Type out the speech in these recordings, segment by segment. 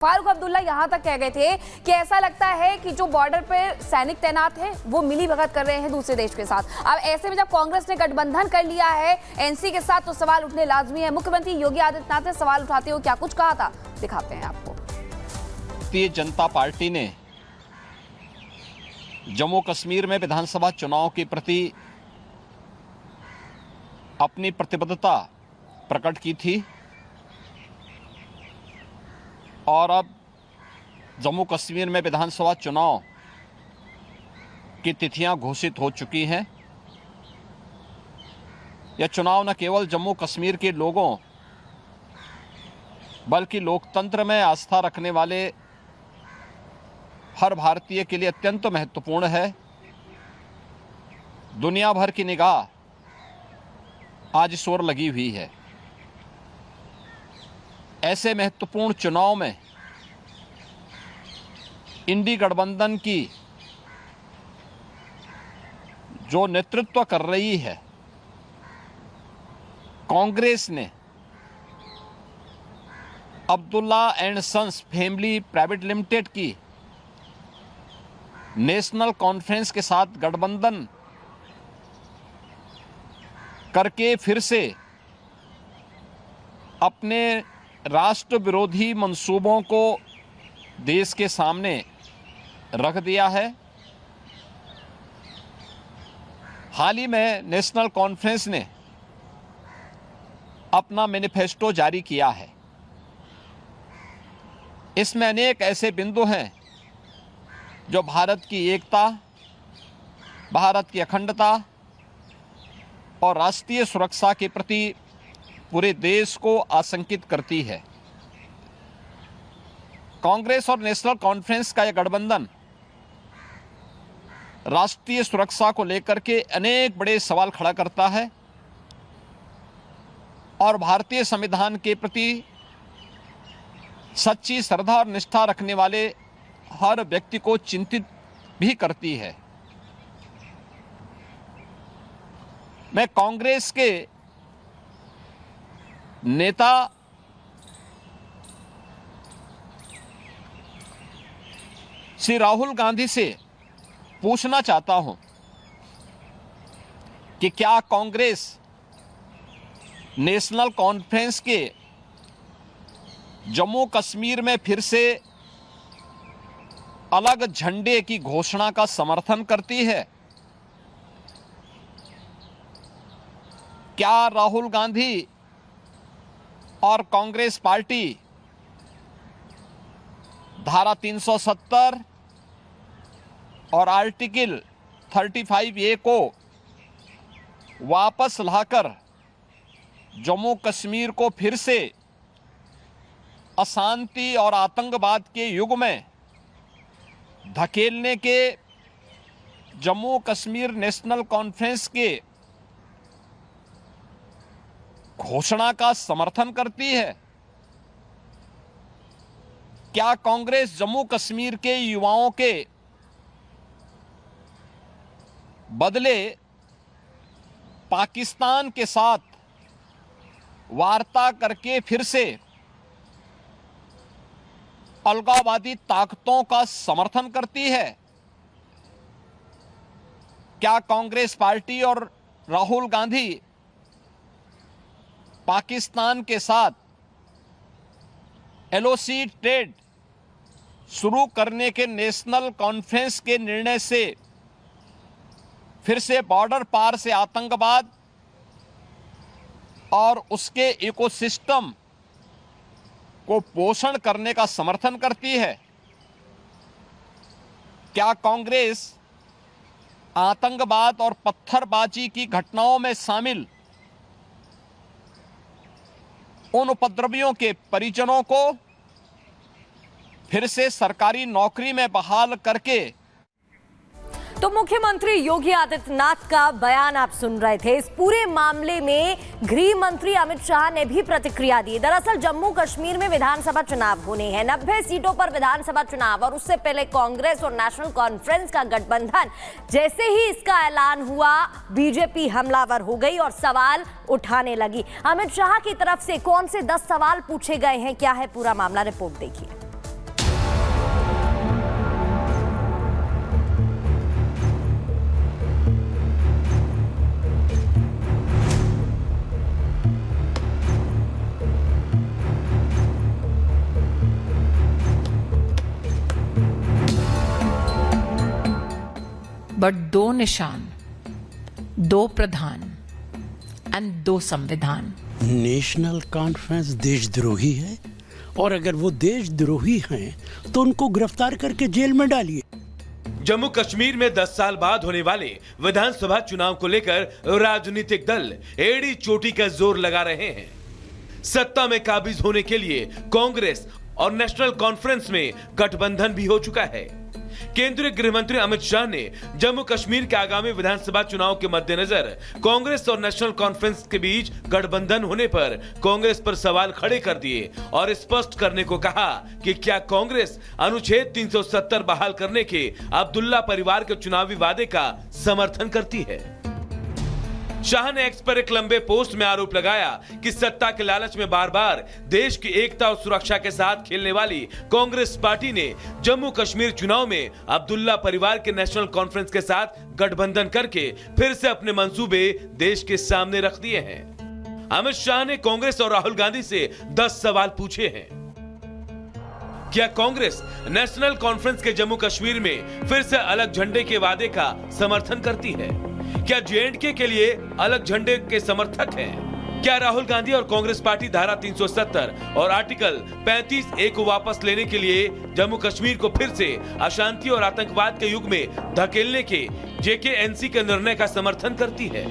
फारूक अब्दुल्ला यहां तक कह गए थे कि ऐसा लगता है कि जो बॉर्डर पे सैनिक तैनात है वो मिलीभगत कर रहे हैं दूसरे देश के साथ। अब ऐसे में जब कांग्रेस ने गठबंधन कर लिया है एनसी के साथ तो सवाल उठने लाजमी है। मुख्यमंत्री योगी आदित्यनाथ ने सवाल उठाते हुए क्या कुछ कहा था, दिखाते हैं आपको। भारतीय जनता पार्टी ने जम्मू कश्मीर में विधानसभा चुनाव के प्रति अपनी प्रतिबद्धता प्रकट की थी और अब जम्मू कश्मीर में विधानसभा चुनाव की तिथियां घोषित हो चुकी हैं। यह चुनाव न केवल जम्मू कश्मीर के लोगों बल्कि लोकतंत्र में आस्था रखने वाले हर भारतीय के लिए अत्यंत महत्वपूर्ण है। दुनिया भर की निगाह आज इस ओर लगी हुई है। ऐसे महत्वपूर्ण चुनाव में इंडी गठबंधन की जो नेतृत्व कर रही है कांग्रेस ने Abdullah and sons family private limited की नेशनल कॉन्फ्रेंस के साथ गठबंधन करके फिर से अपने राष्ट्र विरोधी मंसूबों को देश के सामने रख दिया है। हाल ही में नेशनल कॉन्फ्रेंस ने अपना मैनिफेस्टो जारी किया है। इसमें अनेक ऐसे बिंदु हैं जो भारत की एकता, भारत की अखंडता और राष्ट्रीय सुरक्षा के प्रति पूरे देश को आशंकित करती है। कांग्रेस और नेशनल कॉन्फ्रेंस का यह गठबंधन राष्ट्रीय सुरक्षा को लेकर के अनेक बड़े सवाल खड़ा करता है और भारतीय संविधान के प्रति सच्ची श्रद्धा और निष्ठा रखने वाले हर व्यक्ति को चिंतित भी करती है। मैं कांग्रेस के नेता श्री राहुल गांधी से पूछना चाहता हूं कि क्या कांग्रेस नेशनल कॉन्फ्रेंस के जम्मू कश्मीर में फिर से अलग झंडे की घोषणा का समर्थन करती है? क्या राहुल गांधी और कांग्रेस पार्टी धारा 370 और आर्टिकल 35A को वापस लाकर जम्मू कश्मीर को फिर से अशांति और आतंकवाद के युग में धकेलने के जम्मू कश्मीर नेशनल कॉन्फ्रेंस के घोषणा का समर्थन करती है? क्या कांग्रेस जम्मू कश्मीर के युवाओं के बदले पाकिस्तान के साथ वार्ता करके फिर से अलगाववादी ताकतों का समर्थन करती है? क्या कांग्रेस पार्टी और राहुल गांधी पाकिस्तान के साथ LOC ट्रेड शुरू करने के नेशनल कॉन्फ्रेंस के निर्णय से फिर से बॉर्डर पार से आतंकवाद और उसके इकोसिस्टम को पोषण करने का समर्थन करती है? क्या कांग्रेस आतंकवाद और पत्थरबाजी की घटनाओं में शामिल उन उपद्रवियों के परिजनों को फिर से सरकारी नौकरी में बहाल करके? तो मुख्यमंत्री योगी आदित्यनाथ का बयान आप सुन रहे थे। इस पूरे मामले में गृह मंत्री अमित शाह ने भी प्रतिक्रिया दी। दरअसल जम्मू कश्मीर में विधानसभा चुनाव होने हैं, 90 सीटों पर विधानसभा चुनाव, और उससे पहले कांग्रेस और नेशनल कॉन्फ्रेंस का गठबंधन। जैसे ही इसका ऐलान हुआ बीजेपी हमलावर हो गई और सवाल उठाने लगी। अमित शाह की तरफ से कौन से 10 सवाल पूछे गए हैं, क्या है पूरा मामला, रिपोर्ट देखिए। बट दो निशान, दो प्रधान एंड दो संविधान। नेशनल कॉन्फ्रेंस देशद्रोही है और अगर वो देशद्रोही हैं तो उनको गिरफ्तार करके जेल में डालिए। जम्मू कश्मीर में 10 साल बाद होने वाले विधानसभा चुनाव को लेकर राजनीतिक दल एड़ी चोटी का जोर लगा रहे हैं। सत्ता में काबिज होने के लिए कांग्रेस और नेशनल कॉन्फ्रेंस में गठबंधन भी हो चुका है। केंद्रीय गृह मंत्री अमित शाह ने जम्मू कश्मीर के आगामी विधानसभा चुनाव के मद्देनजर कांग्रेस और नेशनल कॉन्फ्रेंस के बीच गठबंधन होने पर कांग्रेस पर सवाल खड़े कर दिए और स्पष्ट करने को कहा कि क्या कांग्रेस अनुच्छेद 370 बहाल करने के अब्दुल्ला परिवार के चुनावी वादे का समर्थन करती है। शाह ने एक्स पर एक लंबे पोस्ट में आरोप लगाया कि सत्ता के लालच में बार बार देश की एकता और सुरक्षा के साथ खेलने वाली कांग्रेस पार्टी ने जम्मू कश्मीर चुनाव में अब्दुल्ला परिवार के नेशनल कॉन्फ्रेंस के साथ गठबंधन करके फिर से अपने मंसूबे देश के सामने रख दिए हैं। अमित शाह ने कांग्रेस और राहुल गांधी से 10 सवाल पूछे हैं। क्या कांग्रेस नेशनल कॉन्फ्रेंस के जम्मू कश्मीर में फिर से अलग झंडे के वादे का समर्थन करती है? क्या J&K के लिए अलग झंडे के समर्थक हैं? क्या राहुल गांधी और कांग्रेस पार्टी धारा 370 और आर्टिकल 35A को वापस लेने के लिए जम्मू कश्मीर को फिर से अशांति और आतंकवाद के युग में धकेलने के JKNC के निर्णय का समर्थन करती है?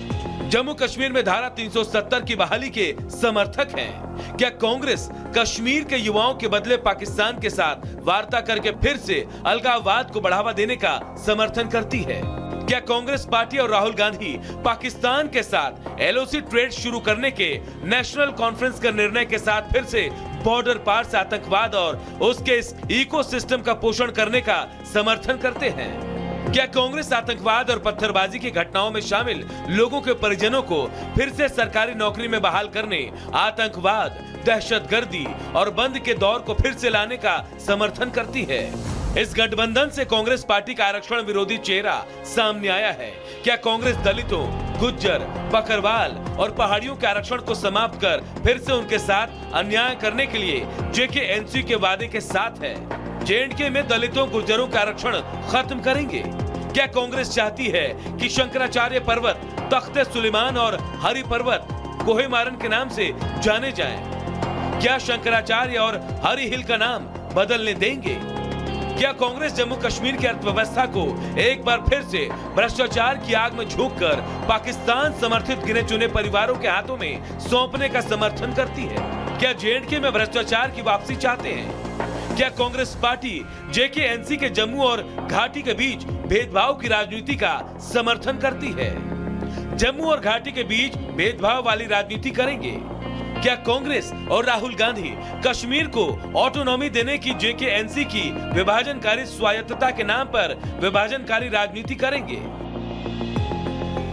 जम्मू कश्मीर में धारा 370 की बहाली के समर्थक हैं? क्या कांग्रेस कश्मीर के युवाओं के बदले पाकिस्तान के साथ वार्ता करके फिर से अलगाववाद को बढ़ावा देने का समर्थन करती है? क्या कांग्रेस पार्टी और राहुल गांधी पाकिस्तान के साथ LOC ट्रेड शुरू करने के नेशनल कॉन्फ्रेंस के निर्णय के साथ फिर से बॉर्डर पार से आतंकवाद और उसके इस इकोसिस्टम का पोषण करने का समर्थन करते हैं? क्या कांग्रेस आतंकवाद और पत्थरबाजी की घटनाओं में शामिल लोगों के परिजनों को फिर से सरकारी नौकरी में बहाल करने, आतंकवाद, दहशतगर्दी और बंद के दौर को फिर से लाने का समर्थन करती है? इस गठबंधन से कांग्रेस पार्टी का आरक्षण विरोधी चेहरा सामने आया है। क्या कांग्रेस दलितों, गुज्जर, बकरवाल और पहाड़ियों के आरक्षण को समाप्त कर फिर से उनके साथ अन्याय करने के लिए JKNC के वादे के साथ है? J&K में दलितों, गुर्जरों का आरक्षण खत्म करेंगे? क्या कांग्रेस चाहती है कि शंकराचार्य पर्वत, तख्ते सुलेमान और हरि पर्वत कोहे मारन के नाम से जाने जाएं? क्या शंकराचार्य और हरि हिल का नाम बदलने देंगे? क्या कांग्रेस जम्मू कश्मीर की अर्थव्यवस्था को एक बार फिर से भ्रष्टाचार की आग में झोंककर पाकिस्तान समर्थित गिने चुने परिवारों के हाथों में सौंपने का समर्थन करती है? क्या J&K में भ्रष्टाचार की वापसी चाहते हैं? क्या कांग्रेस पार्टी JKNC के जम्मू और घाटी के बीच भेदभाव की राजनीति का समर्थन करती है? जम्मू और घाटी के बीच भेदभाव वाली राजनीति करेंगे? क्या कांग्रेस और राहुल गांधी कश्मीर को ऑटोनॉमी देने की JKNC की विभाजनकारी स्वायत्तता के नाम पर विभाजनकारी राजनीति करेंगे?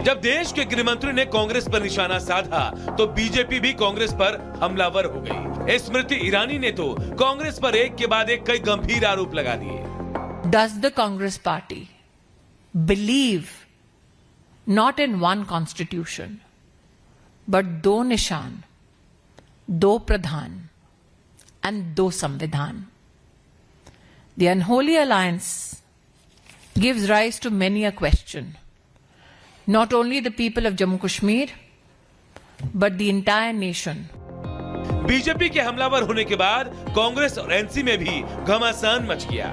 जब देश के गृह मंत्री ने कांग्रेस पर निशाना साधा तो बीजेपी भी कांग्रेस पर हमलावर हो गई। स्मृति ईरानी ने तो कांग्रेस पर एक के बाद एक कई गंभीर आरोप लगा दिए। Does the Congress party believe not in one constitution, but दो निशान, दो प्रधान and दो संविधान? The unholy alliance gives rise to many a question. Not only the people of Jammu Kashmir, but the entire nation. BJP के हमलावर होने के बाद कांग्रेस और NC में भी घमासान मच गया।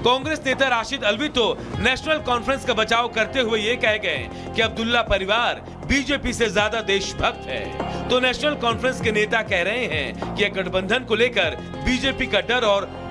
कांग्रेस नेता राशिद अल्वी तो नेशनल कॉन्फ्रेंस का बचाव करते हुए ये कह गए कि अब्दुल्ला परिवार बीजेपी से ज्यादा देशभक्त है। तो नेशनल कॉन्फ्रेंस के नेता कह रहे हैं कि गठबंधन को लेकर बीजेपी का डर और